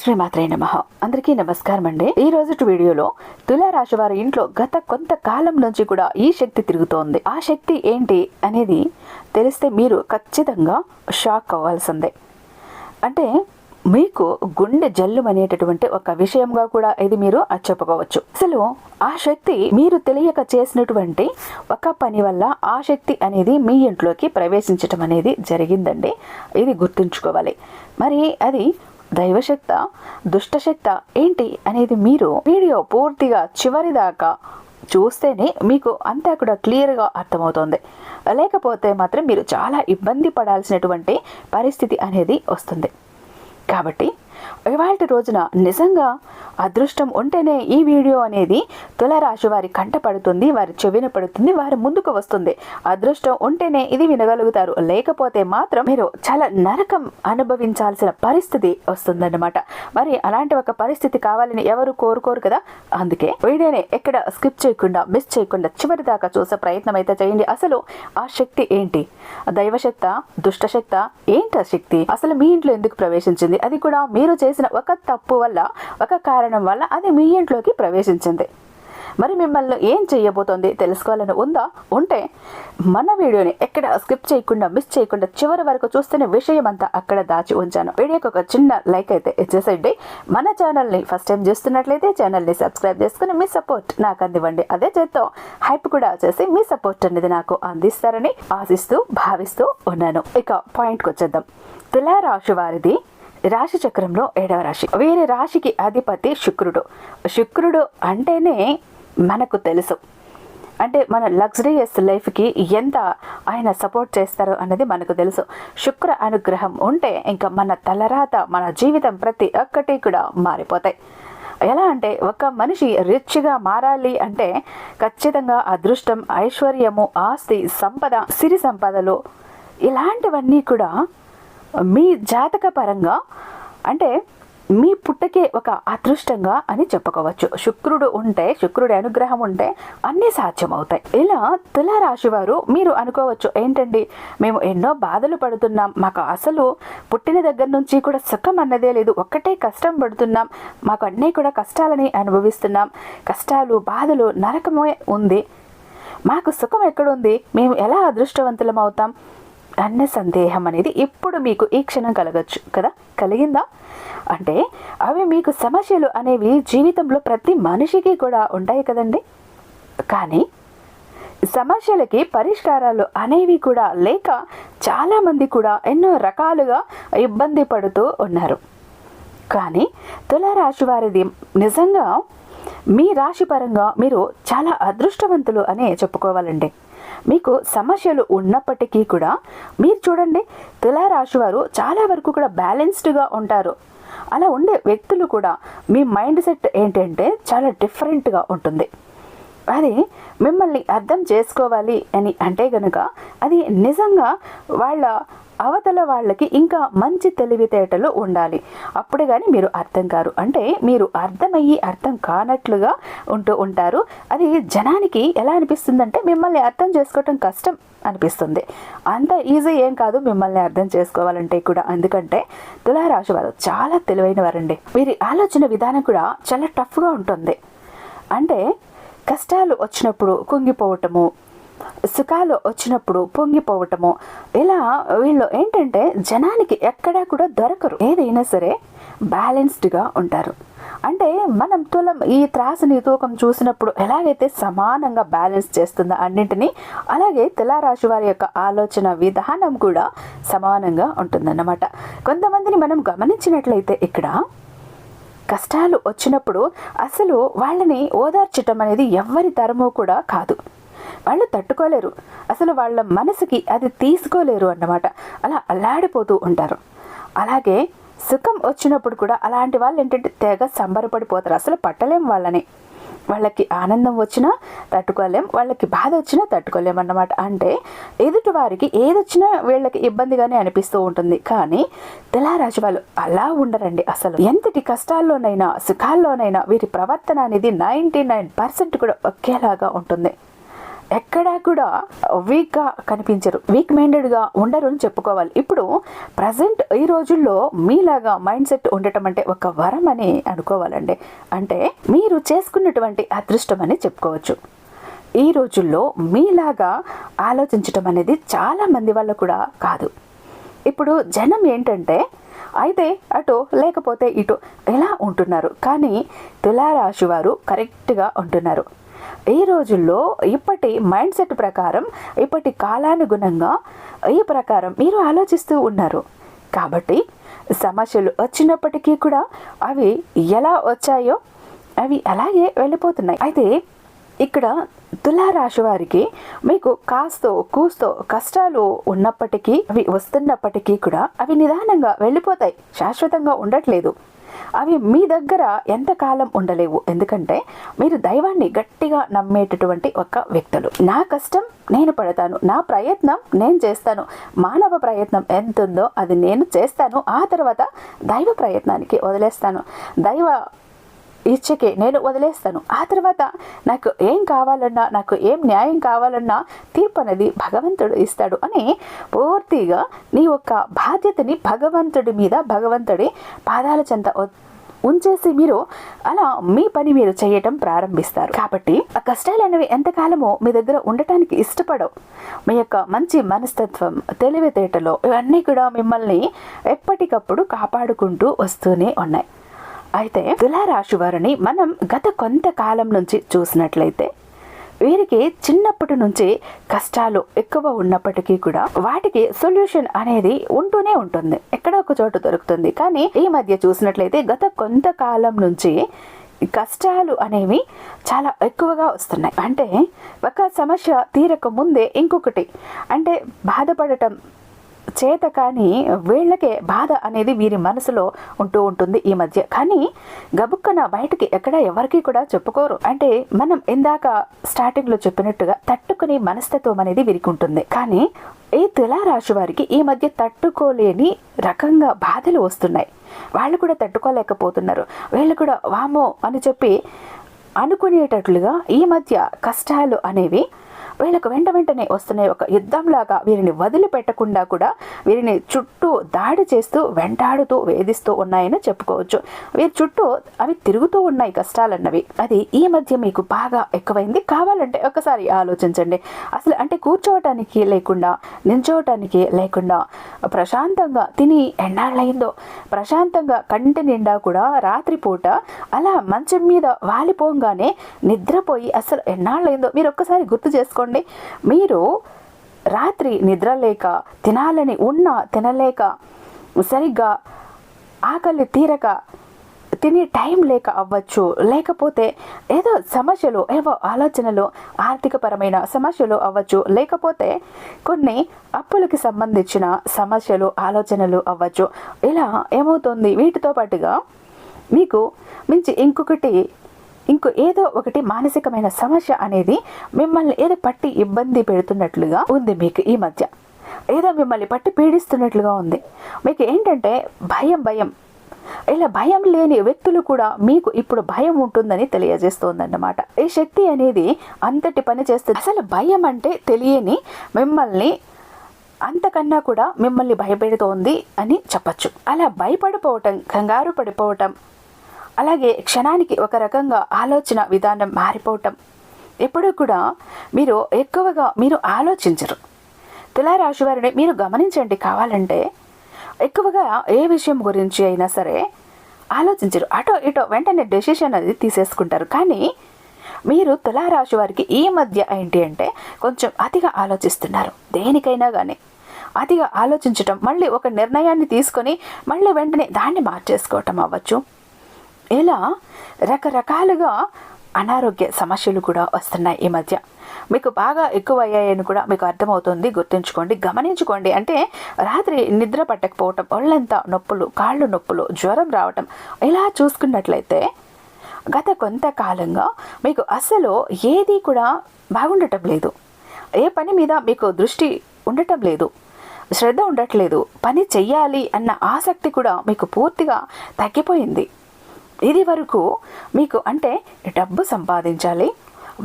శ్రీమాత్రే నమః. అందరికీ నమస్కారం అండి. ఈ రోజు వీడియోలో తులారాశి వారి ఇంట్లో గత కొంతకాలం నుంచి కూడా ఈ శక్తి తిరుగుతోంది. ఆ శక్తి ఏంటి అనేది తెలిస్తే మీరు ఖచ్చితంగా షాక్ అవ్వాల్సిందే. అంటే మీకు గుండె జల్లుమనేటటువంటి ఒక విషయంగా కూడా ఇది మీరు చెప్పుకోవచ్చు. అసలు ఆ శక్తి మీరు తెలియక చేసినటువంటి ఒక పని వల్ల ఆ శక్తి అనేది మీ ఇంట్లోకి ప్రవేశించటం అనేది జరిగిందండి. ఇది గుర్తుంచుకోవాలి. మరి అది దైవశక్త, దుష్టశక్త ఏంటి అనేది మీరు వీడియో పూర్తిగా చివరి దాకా చూస్తేనే మీకు అంతా కూడా క్లియర్గా అర్థమవుతుంది. లేకపోతే మాత్రం మీరు చాలా ఇబ్బంది పడాల్సినటువంటి పరిస్థితి అనేది వస్తుంది. కాబట్టి ఇవాళ రోజున నిజంగా అదృష్టం ఉంటేనే ఈ వీడియో అనేది తులారాశి వారి కంట పడుతుంది, వారి చెవిన పడుతుంది, వారి ముందుకు వస్తుంది. అదృష్టం ఉంటేనే ఇది వినగలుగుతారు. లేకపోతే మాత్రం మీరు చాలా నరకం అనుభవించాల్సిన పరిస్థితి వస్తుందన్నమాట. మరి అలాంటి ఒక పరిస్థితి కావాలని ఎవరు కోరుకోరు కదా. అందుకే వీడియోని ఎక్కడ స్కిప్ చేయకుండా, మిస్ చేయకుండా చివరి దాకా చూసే ప్రయత్నం అయితే చేయండి. అసలు ఆ శక్తి ఏంటి? దైవశక్త, దుష్టశక్త ఏంటి? ఆ శక్తి అసలు మీ ఇంట్లో ఎందుకు ప్రవేశించింది? అది కూడా మీరు చేసిన ఒక తప్పు వల్ల, ఒక కారణం వల్ల అది మీ ఇంట్లోకి ప్రవేశించింది. మరి మిమ్మల్ని ఏం చేయబోతోంది తెలుసుకోవాలని ఉంటే మన వీడియోని ఎక్కడ స్కిప్ చేయకుండా, మిస్ చేయకుండా చివరి వరకు చూస్తేనే విషయం అంతా అక్కడ దాచి ఉంచాను. వీడియోకి ఒక చిన్న లైక్ అయితే ఇచ్చేసేయండి. మన ఛానల్ని ఫస్ట్ టైం చూస్తున్నట్లయితే ఛానల్ని సబ్స్క్రైబ్ చేసుకుని మీ సపోర్ట్ నాకు అందివ్వండి. అదే చేత్తో హైప్ కూడా చేసి మీ సపోర్ట్ అనేది నాకు అందిస్తారని ఆశిస్తూ భావిస్తూ ఉన్నాను. ఇక పాయింట్కి వచ్చేద్దాం. తులారాశి వారిది రాశి చక్రంలో 7వ రాశి. వీరి రాశికి అధిపతి శుక్రుడు. శుక్రుడు అంటేనే మనకు తెలుసు, అంటే మన లగ్జరియస్ లైఫ్కి ఎంత ఆయన సపోర్ట్ చేస్తారు అన్నది మనకు తెలుసు. శుక్ర అనుగ్రహం ఉంటే ఇంకా మన తలరాత, మన జీవితం ప్రతి ఒక్కటి కూడా మారిపోతాయి. ఎలా అంటే ఒక మనిషి రిచ్గా మారాలి అంటే ఖచ్చితంగా అదృష్టం, ఐశ్వర్యము, ఆస్తి, సంపద, సిరి సంపదలు ఇలాంటివన్నీ కూడా మీ జాతక పరంగా అంటే మీ పుట్టకే ఒక అదృష్టంగా అని చెప్పుకోవచ్చు. శుక్రుడు ఉంటే, శుక్రుడి అనుగ్రహం ఉంటే అన్నీ సాధ్యమవుతాయి. ఇలా తులారాశి వారు మీరు అనుకోవచ్చు, ఏంటండి మేము ఎన్నో బాధలు పడుతున్నాం, మాకు అసలు పుట్టిన దగ్గర నుంచి కూడా సుఖం అన్నదే లేదు, ఒక్కటే కష్టం పడుతున్నాం, మాకు అన్నీ కూడా కష్టాలని అనుభవిస్తున్నాం, కష్టాలు, బాధలు, నరకమే ఉంది, మాకు సుఖం ఎక్కడుంది, మేము ఎలా అదృష్టవంతులం అవుతాం అన్న సందేహం అనేది ఇప్పుడు మీకు ఈ క్షణం కలగచ్చు కదా. కలిగిందా? అంటే అవి మీకు సమస్యలు అనేవి జీవితంలో ప్రతి మనిషికి కూడా ఉంటాయి కదండి. కానీ సమస్యలకి పరిష్కారాలు అనేవి కూడా లేక చాలామంది కూడా ఎన్నో రకాలుగా ఇబ్బంది పడుతూ ఉన్నారు. కానీ తులారాశి వారిది నిజంగా మీ రాశి పరంగా మీరు చాలా అదృష్టవంతులు అనే చెప్పుకోవాలండి. మీకు సమస్యలు ఉన్నప్పటికీ కూడా మీరు చూడండి, తులారాశి వారు చాలా వరకు కూడా బ్యాలెన్స్డ్గా ఉంటారు. అలా ఉండే వ్యక్తులు కూడా మీ మైండ్ సెట్ ఏంటంటే చాలా డిఫరెంట్గా ఉంటుంది. అది మిమ్మల్ని అర్థం చేసుకోవాలి అని అంటే గనుక అది నిజంగా వాళ్ళ అవతల వాళ్ళకి ఇంకా మంచి తెలివితేటలు ఉండాలి. అప్పుడే కానీ మీరు అర్థం కారు. అంటే మీరు అర్థమయ్యి అర్థం కానట్లుగా ఉంటారు. అది జనానికి ఎలా అనిపిస్తుందంటే మిమ్మల్ని అర్థం చేసుకోవటం కష్టం అనిపిస్తుంది. అంత ఈజీ ఏం కాదు మిమ్మల్ని అర్థం చేసుకోవాలంటే కూడా. ఎందుకంటే తులారాశి వారు చాలా తెలివైన వారండి. వీరి ఆలోచన విధానం కూడా చాలా టఫ్గా ఉంటుంది. అంటే కష్టాలు వచ్చినప్పుడు కుంగిపోవటము, సుఖాలు వచ్చినప్పుడు పొంగిపోవటము, ఇలా వీళ్ళు ఏంటంటే జనానికి ఎక్కడా కూడా దొరకరు. ఏదైనా సరే బ్యాలెన్స్డ్గా ఉంటారు. అంటే మనం ఈ త్రాసుని తూకం చూసినప్పుడు ఎలాగైతే సమానంగా బ్యాలెన్స్ చేస్తుందో అన్నింటినీ, అలాగే తులారాశి వారి యొక్క ఆలోచన విధానం కూడా సమానంగా ఉంటుందన్నమాట. కొంతమందిని మనం గమనించినట్లయితే ఇక్కడ కష్టాలు వచ్చినప్పుడు అసలు వాళ్ళని ఓదార్చటం అనేది ఎవరి తరమో కూడా కాదు. వాళ్ళు తట్టుకోలేరు, అసలు వాళ్ళ మనసుకి అది తీసుకోలేరు అన్నమాట. అలా అల్లాడిపోతూ ఉంటారు. అలాగే సుఖం వచ్చినప్పుడు కూడా అలాంటి వాళ్ళు ఏంటంటే తెగ సంబరపడిపోతారు. అసలు పట్టలేం వాళ్ళని. వాళ్ళకి ఆనందం వచ్చినా తట్టుకోలేం, వాళ్ళకి బాధ వచ్చినా తట్టుకోలేం అన్నమాట. అంటే ఎదుటి వారికి ఏదొచ్చినా వీళ్ళకి ఇబ్బందిగానే అనిపిస్తూ ఉంటుంది. కానీ తులారాశి వాళ్ళు అలా ఉండరండి. అసలు ఎంతటి కష్టాల్లోనైనా సుఖాల్లోనైనా వీరి ప్రవర్తన అనేది 99% కూడా ఒకేలాగా ఉంటుంది. ఎక్కడా కూడా వీక్గా కనిపించరు, వీక్ మైండెడ్గా ఉండరు అని చెప్పుకోవాలి. ఇప్పుడు ప్రజెంట్ ఈ రోజుల్లో మీలాగా మైండ్ సెట్ ఉండటం అంటే ఒక వరం అని అనుకోవాలండి. అంటే మీరు చేసుకున్నటువంటి అదృష్టం అని చెప్పుకోవచ్చు. ఈ రోజుల్లో మీలాగా ఆలోచించటం అనేది చాలా మంది వల్ల కూడా కాదు. ఇప్పుడు జనం ఏంటంటే అయితే అటు లేకపోతే ఇటు ఎలా ఉంటున్నారు, కానీ తులారాశి వారు కరెక్ట్గా ఉంటున్నారు. ఈ రోజుల్లో ఇప్పటి మైండ్ సెట్ ప్రకారం, ఇప్పటి కాలానుగుణంగా ఈ ప్రకారం మీరు ఆలోచిస్తూ ఉన్నారు. కాబట్టి సమస్యలు వచ్చినప్పటికీ కూడా అవి ఎలా వచ్చాయో అవి అలాగే వెళ్ళిపోతున్నాయి. అయితే ఇక్కడ తులారాశి వారికి మీకు కాస్తో కూస్తో కష్టాలు ఉన్నప్పటికీ, అవి వస్తున్నప్పటికీ కూడా అవి నిదానంగా వెళ్ళిపోతాయి, శాశ్వతంగా ఉండట్లేదు. అవి మీ దగ్గర ఎంతకాలం ఉండలేవు. ఎందుకంటే మీరు దైవాన్ని గట్టిగా నమ్మేటటువంటి ఒక వ్యక్తులు. నా కష్టం నేను పడతాను, నా ప్రయత్నం నేను చేస్తాను, మానవ ప్రయత్నం ఎంత ఉందో అది నేను చేస్తాను, ఆ తర్వాత దైవ ప్రయత్నానికి వదిలేస్తాను, దైవ ఇచ్చకే నేను వదిలేస్తాను, ఆ తర్వాత నాకు ఏం కావాలన్నా, నాకు ఏం న్యాయం కావాలన్నా తీర్పు అనేది భగవంతుడు ఇస్తాడు అని పూర్తిగా నీ యొక్క బాధ్యతని భగవంతుడి మీద, భగవంతుడి పాదాల చెంత ఉంచేసి మీరు అలా మీ పని మీరు చేయటం ప్రారంభిస్తారు. కాబట్టి ఆ కష్టాలు అనేవి ఎంతకాలమో మీ దగ్గర ఉండటానికి ఇష్టపడవు. మీ యొక్క మంచి మనస్తత్వం, తెలివితేటలో ఇవన్నీ కూడా మిమ్మల్ని ఎప్పటికప్పుడు కాపాడుకుంటూ వస్తూనే ఉన్నాయి. అయితే తులారాశి వారిని మనం గత కొంతకాలం నుంచి చూసినట్లయితే వీరికి చిన్నప్పటి నుంచి కష్టాలు ఎక్కువ ఉన్నప్పటికీ కూడా వాటికి సొల్యూషన్ అనేది ఉంటూనే ఉంటుంది, ఎక్కడో ఒక చోట దొరుకుతుంది. కానీ ఈ మధ్య చూసినట్లయితే గత కొంతకాలం నుంచి కష్టాలు అనేవి చాలా ఎక్కువగా వస్తున్నాయి. అంటే ఒక సమస్య తీరక ముందే ఇంకొకటి, అంటే బాధపడటం చేత కానీ వీళ్ళకే బాధ అనేది వీరి మనసులో ఉంటూ ఉంటుంది ఈ మధ్య. కానీ గబుక్కన బయటికి ఎక్కడ ఎవరికి కూడా చెప్పుకోరు. అంటే మనం ఇందాక స్టార్టింగ్లో చెప్పినట్టుగా తట్టుకునే మనస్తత్వం అనేది వీరికి ఉంటుంది. కానీ ఈ తులారాశి వారికి ఈ మధ్య తట్టుకోలేని రకంగా బాధలు వస్తున్నాయి. వాళ్ళు కూడా తట్టుకోలేకపోతున్నారు. వీళ్ళు కూడా వామో అని చెప్పి అనుకునేటట్లుగా ఈ మధ్య కష్టాలు అనేవి వీళ్ళకు వెంటనే వస్తున్నాయి. ఒక యుద్ధంలాగా వీరిని వదిలిపెట్టకుండా కూడా వీరిని చుట్టూ దాడి చేస్తూ వెంటాడుతూ వేధిస్తూ ఉన్నాయని చెప్పుకోవచ్చు. వీరి చుట్టూ అవి తిరుగుతూ ఉన్నాయి కష్టాలన్నవి. అది ఈ మధ్య మీకు బాగా ఎక్కువైంది. కావాలంటే ఒకసారి ఆలోచించండి. అసలు అంటే కూర్చోవటానికి లేకుండా, నించోవటానికి లేకుండా, ప్రశాంతంగా తిని ఎన్నాళ్ళయిందో, ప్రశాంతంగా కంటి నిండా కూడా రాత్రిపూట అలా మంచం మీద వాలిపోగానే నిద్రపోయి అసలు ఎన్నాళ్ళయిందో మీరు ఒక్కసారి గుర్తు చేసుకోండి. మీరు రాత్రి నిద్ర లేక, తినాలని ఉన్నా తినలేక, సరిగ్గా ఆకలి తీరక తినే టైం లేక అవ్వచ్చు, లేకపోతే ఏదో సమస్యలు, ఏవో ఆలోచనలు, ఆర్థికపరమైన సమస్యలు అవ్వచ్చు, లేకపోతే కొన్ని అప్పులకి సంబంధించిన సమస్యలు, ఆలోచనలు అవ్వచ్చు. ఇలా ఏమవుతుంది, వీటితో పాటుగా మీకు మించి ఇంకో ఏదో ఒకటి మానసికమైన సమస్య అనేది మిమ్మల్ని ఏదో పట్టి ఇబ్బంది పెడుతున్నట్లుగా ఉంది. మీకు ఈ మధ్య ఏదో మిమ్మల్ని పట్టి పీడిస్తున్నట్లుగా ఉంది. మీకు ఏంటంటే భయం, ఇలా భయం లేని వ్యక్తులు కూడా మీకు ఇప్పుడు భయం ఉంటుందని తెలియజేస్తోందన్నమాట. ఈ శక్తి అనేది అంతటి పని చేస్తుంది. అసలు భయం అంటే తెలియని మిమ్మల్ని అంతకన్నా కూడా మిమ్మల్ని భయపెడుతోంది అని చెప్పచ్చు. అలా భయపడిపోవటం, కంగారు పడిపోవటం, అలాగే క్షణానికి ఒక రకంగా ఆలోచన విధానం మారిపోవటం, ఎప్పుడూ కూడా మీరు ఎక్కువగా మీరు ఆలోచించరు. తులారాశి వారిని మీరు గమనించండి. కావాలంటే ఎక్కువగా ఏ విషయం గురించి అయినా సరే ఆలోచించరు. అటో ఇటో వెంటనే డెసిషన్ అది తీసేసుకుంటారు. కానీ మీరు తులారాశి వారికి ఈ మధ్య ఏంటి అంటే కొంచెం అతిగా ఆలోచిస్తున్నారు. దేనికైనా కానీ అతిగా ఆలోచించటం, మళ్ళీ ఒక నిర్ణయాన్ని తీసుకొని మళ్ళీ వెంటనే దాన్ని మార్చేసుకోవటం అవ్వచ్చు. ఇలా రకరకాలుగా అనారోగ్య సమస్యలు కూడా వస్తున్నాయి ఈ మధ్య. మీకు బాగా ఎక్కువ అయ్యాయని కూడా మీకు అర్థమవుతుంది. గుర్తుంచుకోండి, గమనించుకోండి. అంటే రాత్రి నిద్ర పట్టకపోవటం, ఒళ్ళంతా నొప్పులు, కాళ్ళు నొప్పులు, జ్వరం రావటం, ఇలా చూసుకున్నట్లయితే గత కొంతకాలంగా మీకు అసలు ఏది కూడా బాగుండటం లేదు. ఏ పని మీద మీకు దృష్టి ఉండటం లేదు, శ్రద్ధ ఉండట్లేదు. పని చెయ్యాలి అన్న ఆసక్తి కూడా మీకు పూర్తిగా తగ్గిపోయింది. ఇది వరకు మీకు అంటే డబ్బు సంపాదించాలి,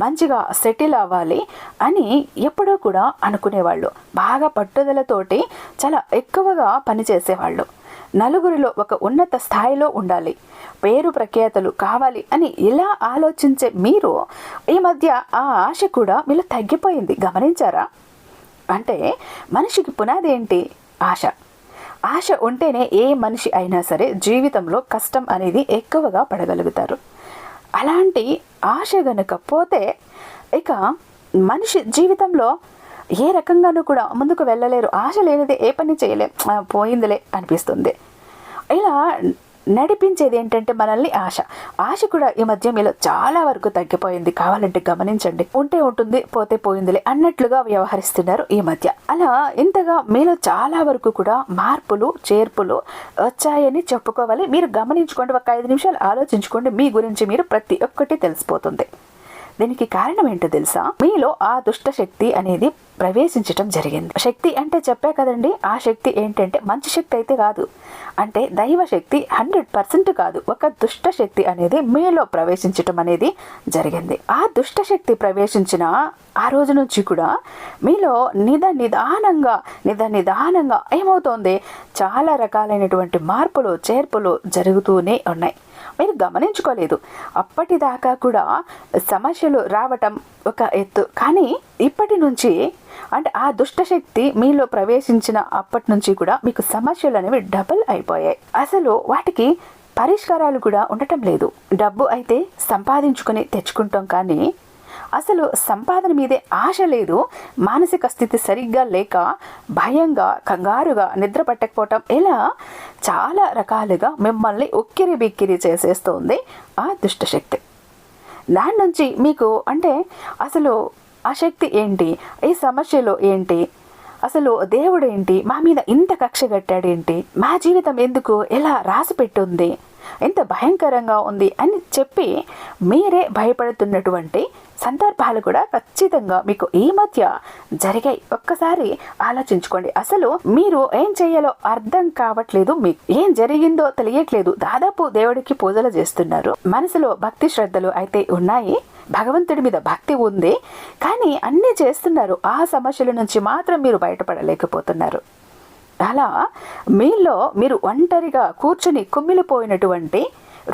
మంచిగా సెటిల్ అవ్వాలి అని ఎప్పుడూ కూడా అనుకునేవాళ్ళు. బాగా పట్టుదలతోటి చాలా ఎక్కువగా పనిచేసేవాళ్ళు. నలుగురిలో ఒక ఉన్నత స్థాయిలో ఉండాలి, పేరు ప్రఖ్యాతలు కావాలి అని ఇలా ఆలోచించే మీరు ఈ మధ్య ఆ ఆశ కూడా మీలో తగ్గిపోయింది. గమనించారా? అంటే మనిషికి పునాది ఏంటి? ఆశ. ఆశ ఉంటేనే ఏ మనిషి అయినా సరే జీవితంలో కష్టం అనేది ఎక్కువగా పడగలుగుతారు. అలాంటి ఆశ గనుక పోతే ఇక మనిషి జీవితంలో ఏ రకంగానూ కూడా ముందుకు వెళ్ళలేరు. ఆశ లేనిదే ఏ పని చేయలేం, పోయిందిలే అనిపిస్తుంది. ఇలా నడిపించేది ఏంటంటే మనల్ని ఆశ. ఆశ కూడా ఈ మధ్య మీలో చాలా వరకు తగ్గిపోయింది. కావాలంటే గమనించండి. ఉంటే ఉంటుంది, పోతే పోయిందిలే అన్నట్లుగా వ్యవహరిస్తున్నారు ఈ మధ్య. అలా ఇంతగా మీలో చాలా వరకు కూడా మార్పులు చేర్పులు వచ్చాయని చెప్పుకోవాలి. మీరు గమనించుకోండి, ఒక 5 నిమిషాలు ఆలోచించుకోండి. మీ గురించి మీరు ప్రతి ఒక్కటి తెలిసిపోతుంది. దీనికి కారణం ఏంటో తెలుసా? మీలో ఆ దుష్ట శక్తి అనేది ప్రవేశించటం జరిగింది. శక్తి అంటే చెప్పా కదండి, ఆ శక్తి ఏంటంటే మంచి శక్తి అయితే కాదు, అంటే దైవ శక్తి 100% కాదు. ఒక దుష్ట శక్తి అనేది మీలో ప్రవేశించటం అనేది జరిగింది. ఆ దుష్ట శక్తి ప్రవేశించిన ఆ రోజు నుంచి కూడా మీలో నిదానంగా ఏమవుతోంది, చాలా రకాలైనటువంటి మార్పులు చేర్పులు జరుగుతూనే ఉన్నాయి. మీరు గమనించుకోలేదు. అప్పటిదాకా కూడా సమస్యలు రావటం ఒక ఎత్తు, కానీ ఇప్పటి నుంచి అంటే ఆ దుష్టశక్తి మీలో ప్రవేశించిన అప్పటి నుంచి కూడా మీకు సమస్యలు అనేవి డబుల్ అయిపోయాయి. అసలు వాటికి పరిష్కారాలు కూడా ఉండటం లేదు. డబ్బు అయితే సంపాదించుకొని తెచ్చుకుంటాం, కానీ అసలు సంపాదన మీదే ఆశ లేదు. మానసిక స్థితి సరిగ్గా లేక భయంగా, కంగారుగా, నిద్ర పట్టకపోవటం, ఇలా చాలా రకాలుగా మిమ్మల్ని ఉక్కిరి బిక్కిరి చేసేస్తుంది ఆ దుష్టశక్తి. దాని నుంచి మీకు అంటే అసలు ఆ శక్తి ఏంటి, ఈ సమస్యలో ఏంటి, అసలు దేవుడు ఏంటి, మా మీద ఇంత కక్ష కట్టాడేంటి, మా జీవితం ఎందుకు ఎలా రాసి పెట్టుంది, ఎంత భయంకరంగా ఉంది అని చెప్పి మీరే భయపడుతున్నటువంటి సందర్భాలు కూడా ఖచ్చితంగా మీకు ఈ మధ్య జరిగాయి. ఒక్కసారి ఆలోచించుకోండి. అసలు మీరు ఏం చేయాలో అర్థం కావట్లేదు, మీకు ఏం జరిగిందో తెలియట్లేదు. దాదాపు దేవుడికి పూజలు చేస్తున్నారు, మనసులో భక్తి శ్రద్ధలు అయితే ఉన్నాయి, భగవంతుడి మీద భక్తి ఉంది, కానీ అన్నీ చేస్తున్నారు. ఆ సమస్యల నుంచి మాత్రం మీరు బయటపడలేకపోతున్నారు. అలా మీలో మీరు ఒంటరిగా కూర్చుని కుమిలిపోయినటువంటి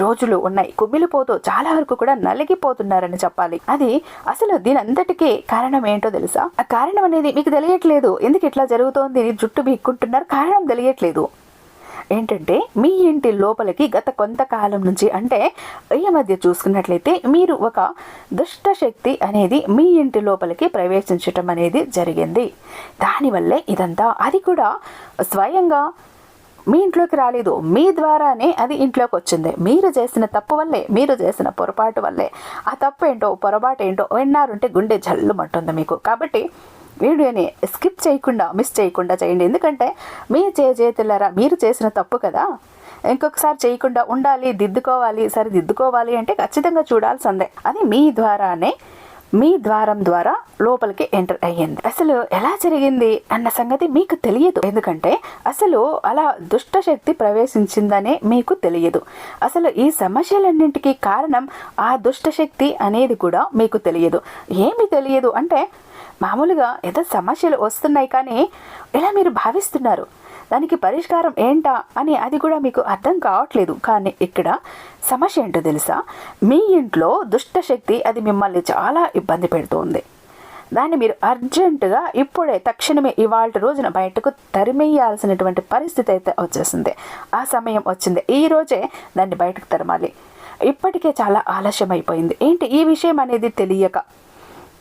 రోజులు ఉన్నాయి. కుమిలిపోతూ చాలా వరకు కూడా నలిగిపోతున్నారని చెప్పాలి. అది అసలు దీని అంతటికీ కారణం ఏంటో తెలుసా? ఆ కారణం అనేది మీకు తెలియట్లేదు. ఎందుకు ఇట్లా జరుగుతోంది, జుట్టు బీక్కుంటున్నారు, కారణం తెలియట్లేదు. ఏంటంటే మీ ఇంటి లోపలికి గత కొంతకాలం నుంచి, అంటే ఈ మధ్య చూసుకున్నట్లయితే మీరు ఒక దుష్ట శక్తి అనేది మీ ఇంటి లోపలికి ప్రవేశించటం అనేది జరిగింది. దానివల్లే ఇదంతా. అది కూడా స్వయంగా మీ ఇంట్లోకి రాలేదు, మీ ద్వారానే అది ఇంట్లోకి వచ్చింది. మీరు చేసిన తప్పు వల్లే, మీరు చేసిన పొరపాటు వల్లే. ఆ తప్పు ఏంటో పొరపాటు ఏంటో విన్నారంటే గుండె జల్లుమంటుంది మీకు. కాబట్టి వీడియోని స్కిప్ చేయకుండా, మిస్ చేయకుండా చేయండి. ఎందుకంటే మీ చేతులారా మీరు చేసిన తప్పు కదా, ఇంకొకసారి చేయకుండా ఉండాలి, సరిదిద్దుకోవాలి అంటే ఖచ్చితంగా చూడాల్సిందే. అది మీ ద్వారానే, మీ ద్వారం ద్వారా లోపలికి ఎంటర్ అయ్యింది. అసలు ఎలా జరిగింది అన్న సంగతి మీకు తెలియదు. ఎందుకంటే అసలు అలా దుష్ట శక్తి ప్రవేశించిందనే మీకు తెలియదు. అసలు ఈ సమస్యలన్నింటికీ కారణం ఆ దుష్ట శక్తి అనేది కూడా మీకు తెలియదు. ఏమి తెలియదు అంటే మామూలుగా ఏదో సమస్యలు వస్తున్నాయి, కానీ ఇలా మీరు భావిస్తున్నారు. దానికి పరిష్కారం ఏంటా అని అది కూడా మీకు అర్థం కావట్లేదు. కానీ ఇక్కడ సమస్య ఏంటో తెలుసా? మీ ఇంట్లో దుష్టశక్తి అది మిమ్మల్ని చాలా ఇబ్బంది పెడుతోంది. దాన్ని మీరు అర్జెంటుగా ఇప్పుడే తక్షణమే ఇవాళ రోజున బయటకు తరిమేయాల్సినటువంటి పరిస్థితి అయితే వచ్చేసింది. ఆ సమయం వచ్చింది. ఈ రోజే దాన్ని బయటకు తరమాలి. ఇప్పటికే చాలా ఆలస్యం అయిపోయింది. ఏంటి ఈ విషయం అనేది తెలియక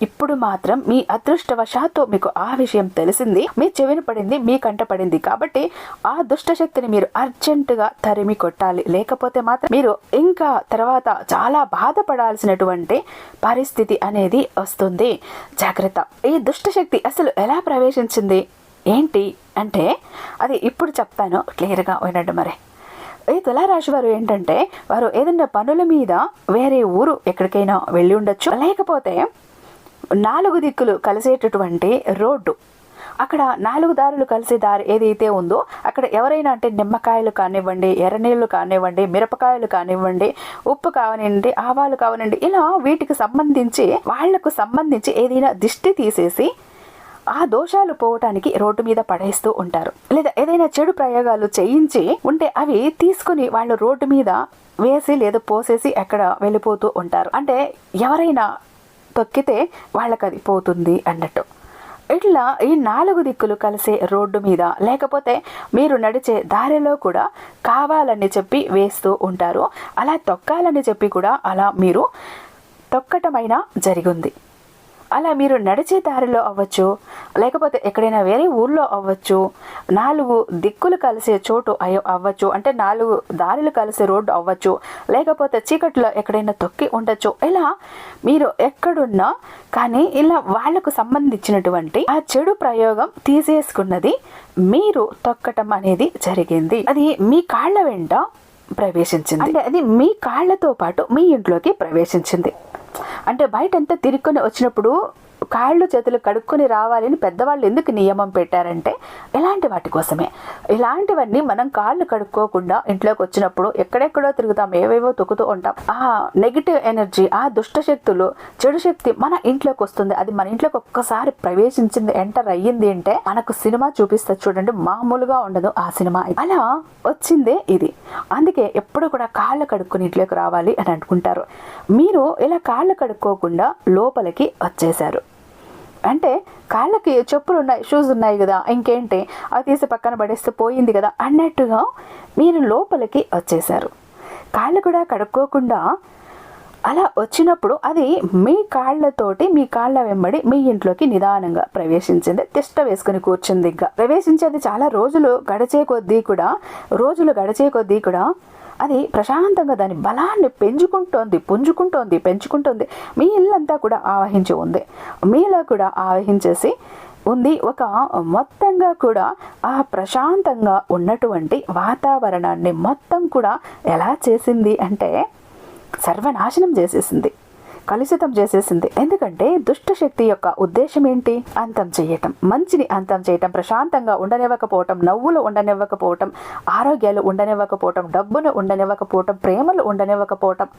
ఇప్పుడు మాత్రం మీ అదృష్టవశాత్తు మీకు ఆ విషయం తెలిసింది, మీ చెవిన పడింది, మీ కంట పడింది. కాబట్టి ఆ దుష్టశక్తిని మీరు అర్జెంటుగా తరిమి కొట్టాలి. లేకపోతే మాత్రం మీరు ఇంకా తర్వాత చాలా బాధపడాల్సినటువంటి పరిస్థితి అనేది వస్తుంది. జాగ్రత్త. ఈ దుష్టశక్తి అసలు ఎలా ప్రవేశించింది ఏంటి అంటే అది ఇప్పుడు చెప్తాను, క్లియర్గా వినండి. మరి ఈ తులారాశి వారు ఏంటంటే వారు ఏదైనా పనుల మీద వేరే ఊరు ఎక్కడికైనా వెళ్ళి ఉండొచ్చు, లేకపోతే 4 దిక్కులు కలిసేటటువంటి రోడ్డు, అక్కడ 4 దారులు కలిసే దారి ఏదైతే ఉందో అక్కడ ఎవరైనా అంటే నిమ్మకాయలు కానివ్వండి, ఎర్రనీళ్ళు కానివ్వండి, మిరపకాయలు కానివ్వండి, ఉప్పు కావనండి, ఆవాలు కావనండి, ఇలా వీటికి సంబంధించి వాళ్లకు సంబంధించి ఏదైనా దిష్టి తీసేసి ఆ దోషాలు పోవటానికి రోడ్డు మీద పడేస్తూ ఉంటారు. లేదా ఏదైనా చెడు ప్రయోగాలు చేయించి ఉంటే అవి తీసుకుని వాళ్ళు రోడ్డు మీద వేసి లేదా పోసేసి అక్కడ వెళ్ళిపోతూ ఉంటారు. అంటే ఎవరైనా తొక్కితే వాళ్ళకి అది పోతుంది అన్నట్టు. ఇట్లా ఈ 4 దిక్కులు కలిసే రోడ్డు మీద లేకపోతే మీరు నడిచే దారిలో కూడా కావాలని చెప్పి వేస్తూ ఉంటారు. అలా తొక్కాలని చెప్పి కూడా అలా మీరు తొక్కటమైనా జరిగింది. అలా మీరు నడిచే దారిలో అవ్వచ్చు, లేకపోతే ఎక్కడైనా వేరే ఊళ్ళో అవ్వచ్చు, 4 దిక్కులు కలిసే చోటు అవ్వచ్చు, అంటే 4 దారులు కలిసే రోడ్డు అవ్వచ్చు, లేకపోతే చీకట్లో ఎక్కడైనా తొక్కి ఉండొచ్చు. ఇలా మీరు ఎక్కడున్నా కానీ ఇలా వాళ్లకు సంబంధించినటువంటి ఆ చెడు ప్రయోగం తీసేసుకున్నది మీరు తొక్కటం అనేది జరిగింది. అది మీ కాళ్ళ వెంట ప్రవేశించింది. అంటే అది మీ కాళ్ళతో పాటు మీ ఇంట్లోకి ప్రవేశించింది. అంటే బయటంతా తిరుక్కొని వచ్చినప్పుడు కాళ్ళు చేతులు కడుక్కొని రావాలని పెద్దవాళ్ళు ఎందుకు నియమం పెట్టారంటే ఇలాంటి వాటి కోసమే. ఇలాంటివన్నీ మనం కాళ్ళు కడుక్కోకుండా ఇంట్లోకి వచ్చినప్పుడు ఎక్కడెక్కడో తిరుగుతాం, ఏవేవో తొక్కుతూ ఉంటాం. ఆ నెగిటివ్ ఎనర్జీ, ఆ దుష్ట శక్తులు, చెడు శక్తి మన ఇంట్లోకి వస్తుంది. అది మన ఇంట్లోకి ఒక్కసారి ప్రవేశించింది, ఎంటర్ అయ్యింది అంటే మనకు సినిమా చూపిస్తుంది చూడండి, మామూలుగా ఉండదు ఆ సినిమా. అలా వచ్చిందే ఇది. అందుకే ఎప్పుడు కూడా కాళ్ళు కడుక్కొని ఇంట్లోకి రావాలి అని అనుకుంటారు. మీరు ఇలా కాళ్ళు కడుక్కోకుండా లోపలికి వచ్చేసారు అంటే కాళ్ళకి చెప్పులు ఉన్నాయి, షూస్ ఉన్నాయి కదా, ఇంకేంటి అవి తీసి పక్కన పడేస్తే పోయింది కదా అన్నట్టుగా మీరు లోపలికి వచ్చేసారు. కాళ్ళు కూడా కడుక్కోకుండా అలా వచ్చినప్పుడు అది మీ కాళ్ళతోటి మీ కాళ్ళ వెంబడి మీ ఇంట్లోకి నిదానంగా ప్రవేశించింది. తిష్ట వేసుకుని కూర్చుంది. ఇంకా ప్రవేశించేది చాలా రోజులు గడిచే కొద్దీ కూడా అది ప్రశాంతంగా దాని బలాన్ని పెంచుకుంటోంది. మీ ఇల్లంతా కూడా ఆవహించి ఉంది, మీలో కూడా ఆవహించేసి ఉంది. ఒక మొత్తంగా కూడా ఆ ప్రశాంతంగా ఉన్నటువంటి వాతావరణాన్ని మొత్తం కూడా ఎలా చేసింది అంటే సర్వనాశనం చేసేసింది, కలుషితం చేసేసింది. ఎందుకంటే దుష్ట శక్తి యొక్క ఉద్దేశం ఏంటి? అంతం చేయటం, మంచిని అంతం చేయటం, ప్రశాంతంగా ఉండనివ్వకపోవటం, నవ్వులు ఉండనివ్వకపోవటం, ఆరోగ్యాలు ఉండనివ్వకపోవటం, డబ్బును ఉండనివ్వకపోవటం, ప్రేమలు ఉండనివ్వకపోవటం,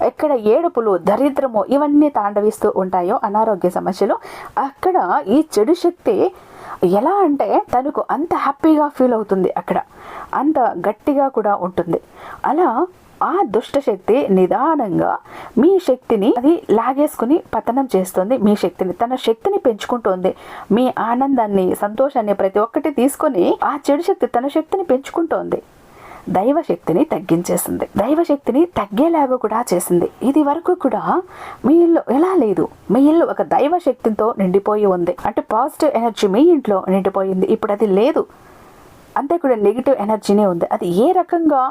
ఎక్కడ ఏడుపులు, దరిద్రము ఇవన్నీ తాండవిస్తూ ఉంటాయో అనారోగ్య సమస్యలు, అక్కడ ఈ చెడు శక్తి ఎలా అంటే తనకు అంత హ్యాపీగా ఫీల్ అవుతుంది, అక్కడ అంత గట్టిగా కూడా ఉంటుంది. అలా ఆ దుష్ట శక్తి నిదానంగా మీ శక్తిని అది లాగేసుకుని పతనం చేస్తుంది. మీ శక్తిని, తన శక్తిని పెంచుకుంటోంది. మీ ఆనందాన్ని, సంతోషాన్ని ప్రతి ఒక్కటి తీసుకొని ఆ చెడు శక్తి తన శక్తిని పెంచుకుంటోంది. దైవ శక్తిని తగ్గించేసింది, దైవ శక్తిని తగ్గేలాగా కూడా చేసింది. ఇది వరకు కూడా మీ ఇల్లు ఎలా లేదు, మీ ఇల్లు ఒక దైవ శక్తితో నిండిపోయి ఉంది. అంటే పాజిటివ్ ఎనర్జీ మీ ఇంట్లో నిండిపోయింది. ఇప్పుడు అది లేదు, అంతే కూడా నెగిటివ్ ఎనర్జీనే ఉంది. అది ఏ రకంగా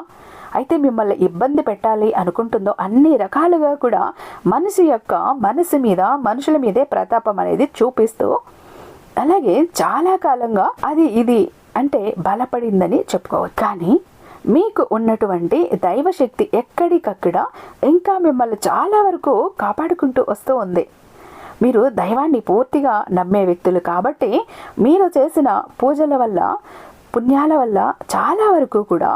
అయితే మిమ్మల్ని ఇబ్బంది పెట్టాలి అనుకుంటుందో అన్ని రకాలుగా కూడా మనుషుల మీదే ప్రతాపం అనేది చూపిస్తూ, అలాగే చాలా కాలంగా అది ఇది అంటే బలపడిందని చెప్పుకోవచ్చు. కానీ మీకు ఉన్నటువంటి దైవశక్తి ఎక్కడికక్కడ ఇంకా మిమ్మల్ని చాలా వరకు కాపాడుకుంటూ వస్తూ ఉంది. మీరు దైవాన్ని పూర్తిగా నమ్మే వ్యక్తులు కాబట్టి మీరు చేసిన పూజల వల్ల, పుణ్యాల వల్ల చాలా వరకు కూడా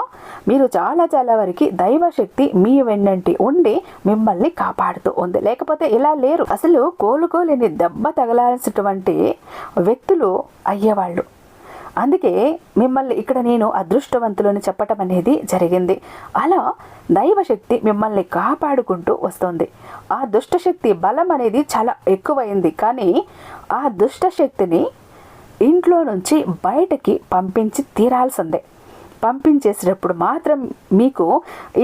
మీరు చాలా వరకు దైవశక్తి మీ వెన్నంటి ఉండి మిమ్మల్ని కాపాడుతూ ఉంది. లేకపోతే ఇలా లేరు. అసలు కోలుకోలేని దెబ్బ తగలాల్సినటువంటి వ్యక్తులు అయ్యేవాళ్ళు. అందుకే మిమ్మల్ని ఇక్కడ నేను అదృష్టవంతులని చెప్పటం అనేది జరిగింది. అలా దైవశక్తి మిమ్మల్ని కాపాడుకుంటూ వస్తుంది. ఆ దుష్టశక్తి బలం అనేది చాలా ఎక్కువైంది. కానీ ఆ దుష్టశక్తిని ఇంట్లో నుంచి బయటకి పంపించి తీరాల్సిందే. పంపించేసినప్పుడు మాత్రం మీకు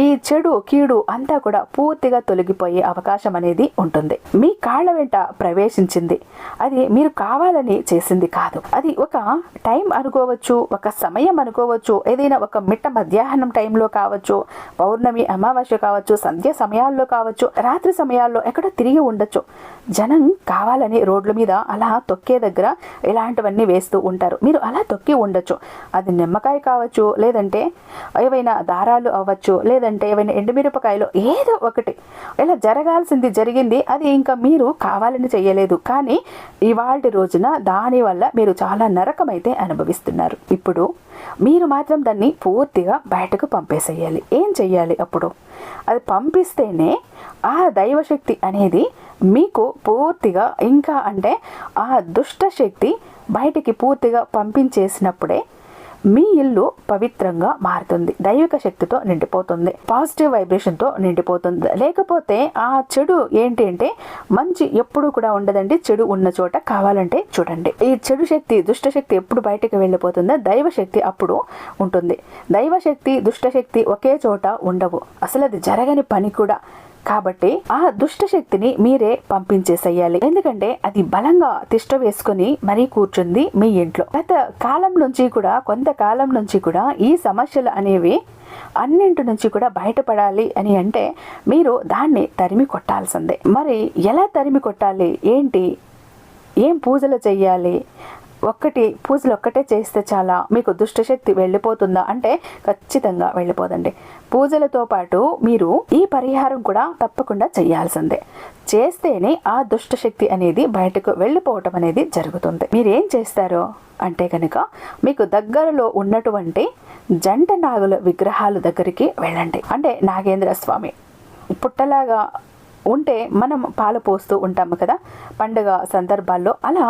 ఈ చెడు కీడు అంతా కూడా పూర్తిగా తొలగిపోయే అవకాశం అనేది ఉంటుంది. మీ కాళ్ళ వెంట ప్రవేశించింది, అది మీరు కావాలని చేసింది కాదు. అది ఒక టైం అనుకోవచ్చు, ఒక సమయం అనుకోవచ్చు, ఏదైనా ఒక మిట్ట మధ్యాహ్నం టైంలో కావచ్చు, పౌర్ణమి అమావాస్య కావచ్చు, సంధ్య సమయాల్లో కావచ్చు, రాత్రి సమయాల్లో ఎక్కడ తిరిగి ఉండొచ్చు. జనం కావాలని రోడ్ల మీద అలా తొక్కే దగ్గర ఇలాంటివన్నీ వేస్తూ ఉంటారు. మీరు అలా తొక్కి ఉండొచ్చు. అది నిమ్మకాయ కావచ్చు, లేదంటే ఏవైనా దారాలు అవ్వచ్చు, లేదంటే ఏవైనా ఎండుమిరపకాయలు, ఏదో ఒకటి ఇలా జరగాల్సింది జరిగింది. అది ఇంకా మీరు కావాలని చేయలేదు, కానీ ఇవాల్టి రోజున దానివల్ల మీరు చాలా నరకమైతే అనుభవిస్తున్నారు. ఇప్పుడు మీరు మాత్రం దాన్ని పూర్తిగా బయటకు పంపేసేయాలి. ఏం చెయ్యాలి? అప్పుడు అది పంపిస్తేనే ఆ దైవశక్తి అనేది మీకు పూర్తిగా, ఇంకా అంటే ఆ దుష్ట శక్తి బయటికి పూర్తిగా పంపించేసినప్పుడే మీ ఇల్లు పవిత్రంగా మారుతుంది, దైవిక శక్తితో నిండిపోతుంది, పాజిటివ్ వైబ్రేషన్తో నిండిపోతుంది. లేకపోతే ఆ చెడు ఏంటి అంటే మంచి ఎప్పుడు కూడా ఉండదండి. చెడు ఉన్న చోట కావాలంటే చూడండి, ఈ చెడు శక్తి, దుష్ట శక్తి ఎప్పుడు బయటకు వెళ్ళిపోతుందో దైవశక్తి అప్పుడు ఉంటుంది. దైవశక్తి, దుష్టశక్తి ఒకే చోట ఉండవు, అసలు అది జరగని పని కూడా. కాబట్టి ఆ దుష్ట శక్తిని మీరే పంపించేసేయాలి. ఎందుకంటే అది బలంగా తిష్ట వేసుకుని మరీ కూర్చుంది మీ ఇంట్లో. గత కాలం నుంచి కూడా, కొంతకాలం నుంచి కూడా ఈ సమస్యలు అనేవి అన్నింటి నుంచి కూడా బయటపడాలి అని అంటే మీరు దాన్ని తరిమి కొట్టాల్సిందే. మరి ఎలా తరిమి కొట్టాలి? ఏంటి? ఏం పూజలు చెయ్యాలి? పూజలు ఒక్కటే చేస్తే చాలా మీకు దుష్టశక్తి వెళ్ళిపోతుందా అంటే ఖచ్చితంగా వెళ్ళిపోదండి. పూజలతో పాటు మీరు ఈ పరిహారం కూడా తప్పకుండా చేయాల్సిందే. చేస్తేనే ఆ దుష్టశక్తి అనేది బయటకు వెళ్ళిపోవటం అనేది జరుగుతుంది. మీరేం చేస్తారో అంటే కనుక మీకు దగ్గరలో ఉన్నటువంటి జంట నాగుల విగ్రహాల దగ్గరికి వెళ్ళండి. అంటే నాగేంద్ర స్వామి పుట్టలాగా ఉంటే మనం పాలు పోస్తూ ఉంటాము కదా పండుగ సందర్భాల్లో, అలా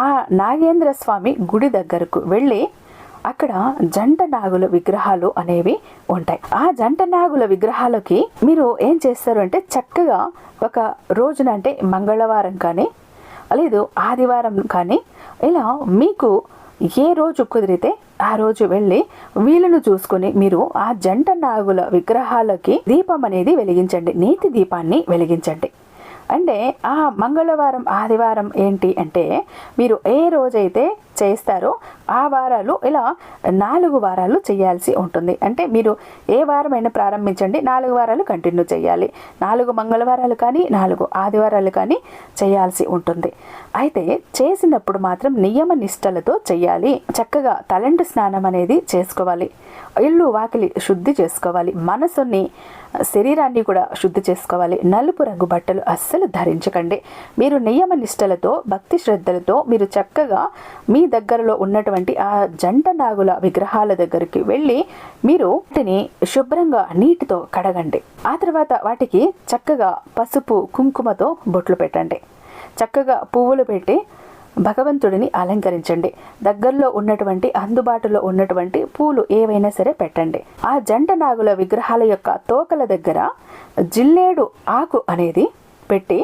ఆ నాగేంద్ర స్వామి గుడి దగ్గరకు వెళ్ళి అక్కడ జంట నాగుల విగ్రహాలు అనేవి ఉంటాయి. ఆ జంట నాగుల విగ్రహాలకి మీరు ఏం చేస్తారు అంటే చక్కగా ఒక రోజున, అంటే మంగళవారం కానీ లేదు ఆదివారం కానీ, ఇలా మీకు ఏ రోజు కుదిరితే ఆ రోజు వెళ్ళి వీళ్ళను చూసుకుని మీరు ఆ జంట నాగుల విగ్రహాలకి దీపం అనేది వెలిగించండి, నేతి దీపాన్ని వెలిగించండి. అంటే ఆ మంగళవారం ఆదివారం ఏంటి అంటే మీరు ఏ రోజైతే చేస్తారో ఆ వారాలు ఇలా 4 వారాలు చేయాల్సి ఉంటుంది. అంటే మీరు ఏ వారమైనా ప్రారంభించండి, 4 వారాలు కంటిన్యూ చేయాలి. 4 మంగళవారాలు కానీ 4 ఆదివారాలు కానీ చేయాల్సి ఉంటుంది. అయితే చేసినప్పుడు మాత్రం నియమ నిష్టలతో చేయాలి. చక్కగా తలంటు స్నానం అనేది చేసుకోవాలి, ఇల్లు వాకిలి శుద్ధి చేసుకోవాలి, మనసుని శరీరాన్ని కూడా శుద్ధి చేసుకోవాలి. నలుపు రంగు బట్టలు అస్సలు ధరించకండి. మీరు నియమ నిష్టలతో భక్తి శ్రద్ధలతో మీరు చక్కగా మీ దగ్గరలో ఉన్నటువంటి ఆ జంట నాగుల విగ్రహాల దగ్గరికి వెళ్ళి మీరు వాటిని శుభ్రంగా నీటితో కడగండి. ఆ తర్వాత వాటికి చక్కగా పసుపు కుంకుమతో బొట్లు పెట్టండి. చక్కగా పువ్వులు పెట్టి భగవంతుడిని అలంకరించండి. దగ్గరలో ఉన్నటువంటి అందుబాటులో ఉన్నటువంటి పూలు ఏవైనా సరే పెట్టండి. ఆ జంట నాగుల విగ్రహాల యొక్క తోకల దగ్గర జిల్లేడు ఆకు అనేది పెట్టి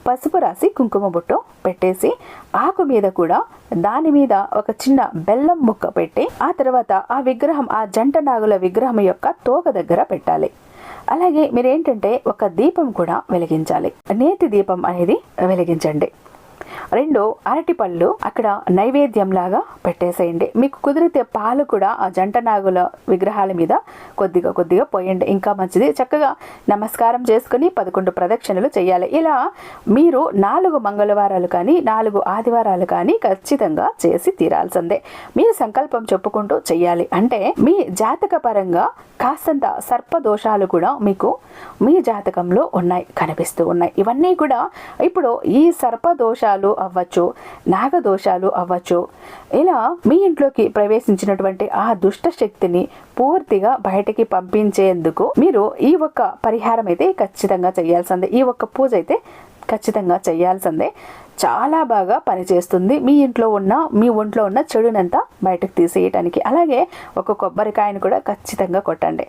పసుపు రాసి కుంకుమ బొట్టు పెట్టేసి ఆకు మీద కూడా దాని మీద ఒక చిన్న బెల్లం ముక్క పెట్టి ఆ తర్వాత ఆ విగ్రహం, ఆ జంట నాగుల విగ్రహం యొక్క తోక దగ్గర పెట్టాలి. అలాగే మీరేంటంటే ఒక దీపం కూడా వెలిగించాలి, నేతి దీపం అనేది వెలిగించండి. 2 అరటిపళ్ళు అక్కడ నైవేద్యం లాగా పెట్టేసేయండి. మీకు కుదిరితే పాలు కూడా ఆ జంట నాగుల విగ్రహాల మీద కొద్దిగా కొద్దిగా పోయండి, ఇంకా మంచిది. చక్కగా నమస్కారం చేసుకుని 11 ప్రదక్షిణలు చేయాలి. ఇలా మీరు 4 మంగళవారాలు కానీ 4 ఆదివారాలు కానీ ఖచ్చితంగా చేసి తీరాల్సిందే. మీరు సంకల్పం చెప్పుకుంటూ చెయ్యాలి. అంటే మీ జాతక పరంగా కాస్తంత సర్పదోషాలు కూడా మీకు మీ జాతకంలో కనిపిస్తూ ఉన్నాయి. ఇవన్నీ కూడా ఇప్పుడు ఈ సర్పదోషాలు అవ్వచ్చు, నాగదోషాలు అవ్వచ్చు, ఇలా మీ ఇంట్లోకి ప్రవేశించినటువంటి ఆ దుష్ట శక్తిని పూర్తిగా బయటికి పంపించేందుకు మీరు ఈ ఒక్క పరిహారం అయితే ఖచ్చితంగా చేయాల్సిందే. ఈ ఒక్క పూజ అయితే ఖచ్చితంగా చేయాల్సిందే. చాలా బాగా పనిచేస్తుంది. మీ ఒంట్లో ఉన్న చెడునంతా బయటకు తీసేయటానికి. అలాగే ఒక కొబ్బరికాయను కూడా ఖచ్చితంగా కొట్టండి.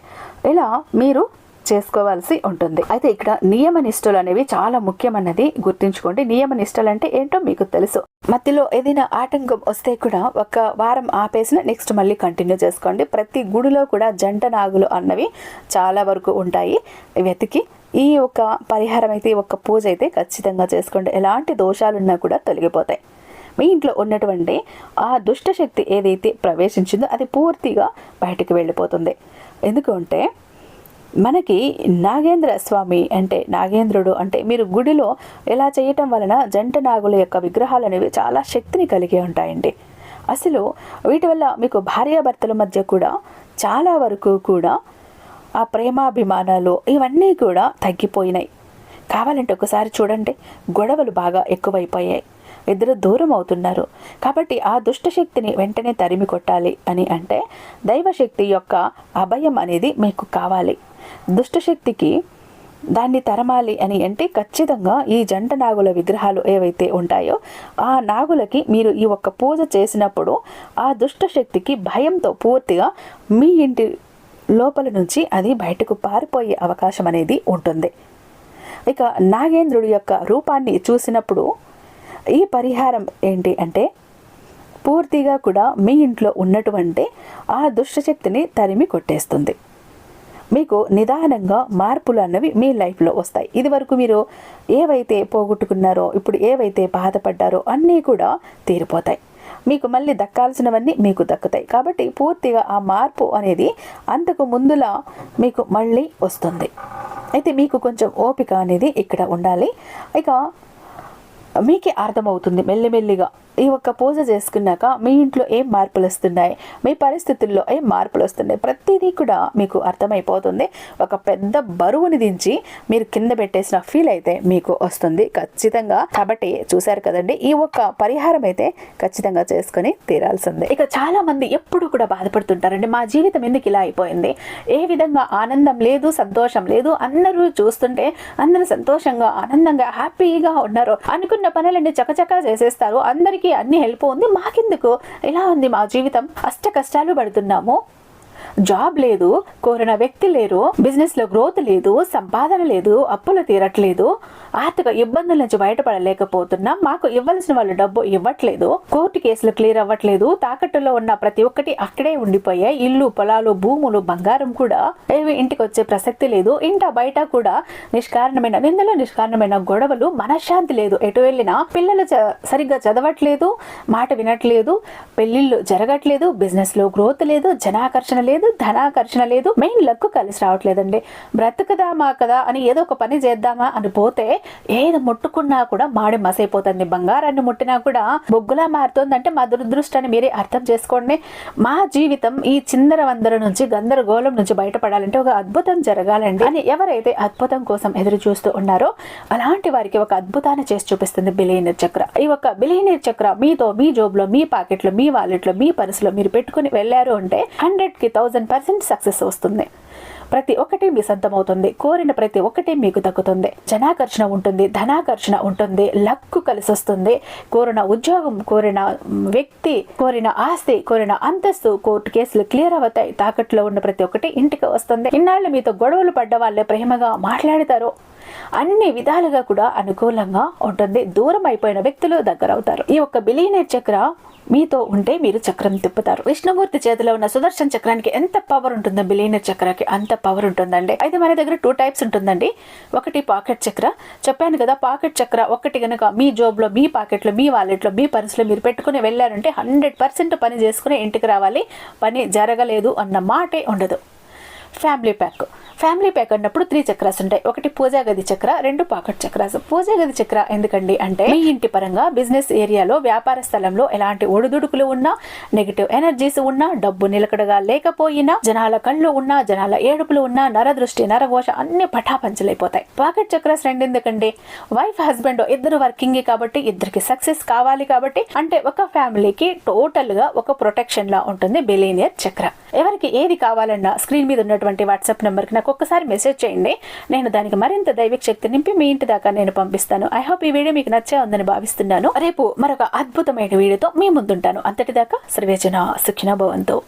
ఇలా మీరు చేసుకోవాల్సి ఉంటుంది. అయితే ఇక్కడ నియమ నిష్టలు అనేవి చాలా ముఖ్యమన్నది గుర్తుంచుకోండి. నియమ నిష్టలు అంటే ఏంటో మీకు తెలుసు. మధ్యలో ఏదైనా ఆటంకం వస్తే కూడా ఒక వారం ఆపేసిన నెక్స్ట్ మళ్ళీ కంటిన్యూ చేసుకోండి. ప్రతి గుడిలో కూడా జంట నాగులు అన్నవి చాలా వరకు ఉంటాయి. వెతికి ఈ ఒక పరిహారం అయితే, ఒక పూజ అయితే ఖచ్చితంగా చేసుకోండి. ఎలాంటి దోషాలున్నా కూడా తొలగిపోతాయి. మీ ఇంట్లో ఉన్నటువంటి ఆ దుష్టశక్తి ఏదైతే ప్రవేశించిందో అది పూర్తిగా బయటికి వెళ్ళిపోతుంది. ఎందుకంటే మనకి నాగేంద్ర స్వామి అంటే నాగేంద్రుడు అంటే మీరు గుడిలో ఇలా చేయటం వలన జంట నాగుల యొక్క విగ్రహాలు అనేవి చాలా శక్తిని కలిగి ఉంటాయండి. అసలు వీటి వల్ల మీకు భార్యాభర్తల మధ్య కూడా చాలా వరకు కూడా ఆ ప్రేమాభిమానాలు ఇవన్నీ కూడా తగ్గిపోయినాయి. కావాలంటే ఒకసారి చూడండి, గొడవలు బాగా ఎక్కువైపోయాయి, ఇద్దరు దూరం అవుతున్నారు. కాబట్టి ఆ దుష్టశక్తిని వెంటనే తరిమి కొట్టాలి అని అంటే దైవశక్తి యొక్క అభయం అనేది మీకు కావాలి. దుష్టశక్తికి దాన్ని తరమాలి అని అంటే ఖచ్చితంగా ఈ జంట నాగుల విగ్రహాలు ఏవైతే ఉంటాయో ఆ నాగులకి మీరు ఈ ఒక్క పూజ చేసినప్పుడు ఆ దుష్టశక్తికి భయంతో పూర్తిగా మీ ఇంటి లోపల నుంచి అది బయటకు పారిపోయే అవకాశం అనేది ఉంటుంది. ఇక నాగేంద్రుడి యొక్క రూపాన్ని చూసినప్పుడు ఈ పరిహారం ఏంటి అంటే పూర్తిగా కూడా మీ ఇంట్లో ఉన్నటువంటి ఆ దుష్టశక్తిని తరిమి కొట్టేస్తుంది. మీకు నిదానంగా మార్పులు అన్నవి మీ లైఫ్లో వస్తాయి. ఇది వరకు మీరు ఏవైతే పోగొట్టుకున్నారో, ఇప్పుడు ఏవైతే బాధపడ్డారో అన్నీ కూడా తీరిపోతాయి. మీకు మళ్ళీ దక్కాల్సినవన్నీ మీకు దక్కుతాయి. కాబట్టి పూర్తిగా ఆ మార్పు అనేది అంతకు ముందులా మీకు మళ్ళీ వస్తుంది. అయితే మీకు కొంచెం ఓపిక అనేది ఇక్కడ ఉండాలి. ఇక మీకే అర్థమవుతుంది మెల్లిమెల్లిగా ఈ ఒక్క పూజ చేసుకున్నాక మీ ఇంట్లో ఏం మార్పులు వస్తున్నాయి, మీ పరిస్థితుల్లో ఏం మార్పులు వస్తున్నాయి, ప్రతిదీ కూడా మీకు అర్థమైపోతుంది. ఒక పెద్ద బరువుని దించి మీరు కింద పెట్టేసిన ఫీల్ అయితే మీకు వస్తుంది ఖచ్చితంగా. కాబట్టి చూశారు కదండి, ఈ ఒక్క పరిహారం అయితే ఖచ్చితంగా చేసుకొని తీరాల్సిందే. ఇక చాలా మంది ఎప్పుడు కూడా బాధపడుతుంటారండి, మా జీవితం ఎందుకు ఇలా అయిపోయింది, ఏ విధంగా ఆనందం లేదు, సంతోషం లేదు, అందరూ చూస్తుంటే అందరూ సంతోషంగా ఆనందంగా హ్యాపీగా ఉన్నారు, అనుకున్న పనులన్నీ చకచకా చేసేస్తారు, అందరికీ అన్ని హెల్ప్ ఉంది, మాకెందుకు ఇలా ఉంది మా జీవితం, అష్ట కష్టాలు పడుతున్నాము, జాబ్ లేదు, కోరిన వ్యక్తి లేరు, బిజినెస్ లో గ్రోత్ లేదు, సంపాదన లేదు, అప్పులు తీరట్లేదు, ఆర్థిక ఇబ్బందుల నుంచి బయటపడలేకపోతున్నాం, మాకు ఇవ్వాల్సిన వాళ్ళు డబ్బు ఇవ్వట్లేదు, కోర్టు కేసులు క్లియర్ అవ్వట్లేదు, తాకట్టులో ఉన్న ప్రతి ఒక్కటి అక్కడే ఉండిపోయాయి, ఇల్లు పొలాలు భూములు బంగారం కూడా ఏవి ఇంటికి వచ్చే ప్రసక్తి లేదు, ఇంట బయట కూడా నిష్కారణమైన నిందలు, నిష్కారణమైన గొడవలు, మనశ్శాంతి లేదు, ఎటు వెళ్ళినా పిల్లలు సరిగ్గా చదవట్లేదు, మాట వినట్లేదు, పెళ్లిళ్ళు జరగట్లేదు, బిజినెస్ లో గ్రోత్ లేదు, జనాకర్షణ లేదు, ధనాకర్షణ లేదు, మెయిన్ లక్ కలిసి రావట్లేదండి. బ్రతుకుదామా కదా అని ఏదో ఒక పని చేద్దామా అని పోతే ఏది ముట్టుకున్నా కూడా మాడి మసైపోతుంది, బంగారాన్ని ముట్టినా కూడా బొగ్గులా మారుతుందంటే మా దురదృష్టాన్ని మీరే అర్థం చేసుకోండి. మా జీవితం ఈ చిందర వందర నుంచి గందరగోళం నుంచి బయటపడాలంటే ఒక అద్భుతం జరగాలండి అని ఎవరైతే అద్భుతం కోసం ఎదురు చూస్తూ ఉన్నారో అలాంటి వారికి ఒక అద్భుతాన్ని చేసి చూపిస్తుంది బిలియనీర్ చక్ర. ఈ ఒక బిలియనీర్ చక్ర మీతో మీ జోబులో, మీ పాకెట్లో, మీ వాలెట్లో, మీ పర్సులో మీరు పెట్టుకుని వెళ్ళారు అంటే 100కి 1000% సక్సెస్ వస్తుంది. ప్రతి ఒక్కటి మీ సొంతమవుతుంది, కోరిన ప్రతి ఒక్కటి మీకు దక్కుతుంది, జనాకర్షణ ఉంటుంది, ధనాకర్షణ ఉంటుంది, లక్కు కలిసి వస్తుంది, కోరిన ఉద్యోగం, కోరిన వ్యక్తి, కోరిన ఆస్తి, కోరిన అంతస్తు, కోర్టు కేసులు క్లియర్ అవుతాయి, తాకట్లో ఉన్న ప్రతి ఒక్కటి ఇంటికి వస్తుంది. ఇన్నాళ్ళు మీతో గొడవలు పడ్డ వాళ్ళే ప్రేమగా మాట్లాడతారు, అన్ని విధాలుగా కూడా అనుకూలంగా ఉంటుంది, దూరం అయిపోయిన వ్యక్తులు దగ్గర అవుతారు. ఈ ఒక్క బిలియనీర్ చక్ర మీతో ఉంటే మీరు చక్రం తిప్పుతారు. విష్ణుమూర్తి చేతిలో ఉన్న సుదర్శన చక్రానికి ఎంత పవర్ ఉంటుందో బిలియనీర్ చక్రానికి అంత పవర్ ఉంటుందండి. అయితే మన దగ్గర 2 టైప్స్ ఉంటుందండి. ఒకటి పాకెట్ చక్ర, చెప్పాను కదా, పాకెట్ చక్ర ఒకటి కనుక మీ జోబులో, మీ పాకెట్లో, మీ వాలెట్లో, మీ పర్సులో మీరు పెట్టుకుని వెళ్ళారంటే 100% పని చేసుకుని ఇంటికి రావాలి, పని జరగలేదు అన్న మాటే ఉండదు. ఫ్యామిలీ ప్యాక్ అన్నప్పుడు 3 చక్రాస్ ఉంటాయి. ఒకటి పూజా గది చక్ర, 2 పాకెట్ చక్రాస్. పూజా గది చక్ర ఎందుకండి అంటే మీ ఇంటి పరంగా బిజినెస్ ఏరియాలో, వ్యాపార స్థలంలో ఎలాంటి ఒడిదుడుకులు ఉన్నా, నెగిటివ్ ఎనర్జీస్ ఉన్నా, డబ్బు నిలకడగా లేకపోయినా, జనాల కళ్ళు ఉన్నా, జనాల ఏడుపులు ఉన్నా, నరదృష్టి, నరఘోష అన్ని పటాపంచలైపోతాయి. పాకెట్ చక్రాస్ 2 ఎందుకండి, వైఫ్ హస్బెండ్ ఇద్దరు వర్కింగ్ కాబట్టి ఇద్దరికి సక్సెస్ కావాలి కాబట్టి, అంటే ఒక ఫ్యామిలీకి టోటల్ గా ఒక ప్రొటెక్షన్ లా ఉంటుంది బిలియనీర్ చక్ర. ఎవరికి ఏది కావాలన్నా స్క్రీన్ మీద ఉన్నటువంటి వాట్సాప్ నెంబర్ కి నాకు ఒక్కసారి మెసేజ్ చేయండి, నేను దానికి మరింత దైవిక శక్తి నింపి మీ ఇంటి దాకా నేను పంపిస్తాను. ఐ హోప్ ఈ వీడియో మీకు నచ్చే ఉందని భావిస్తున్నాను. రేపు మరొక అద్భుతమైన వీడియోతో మీ ముందుంటాను. అంతటిదాకా సర్వేజన సుఖినో భవంతు.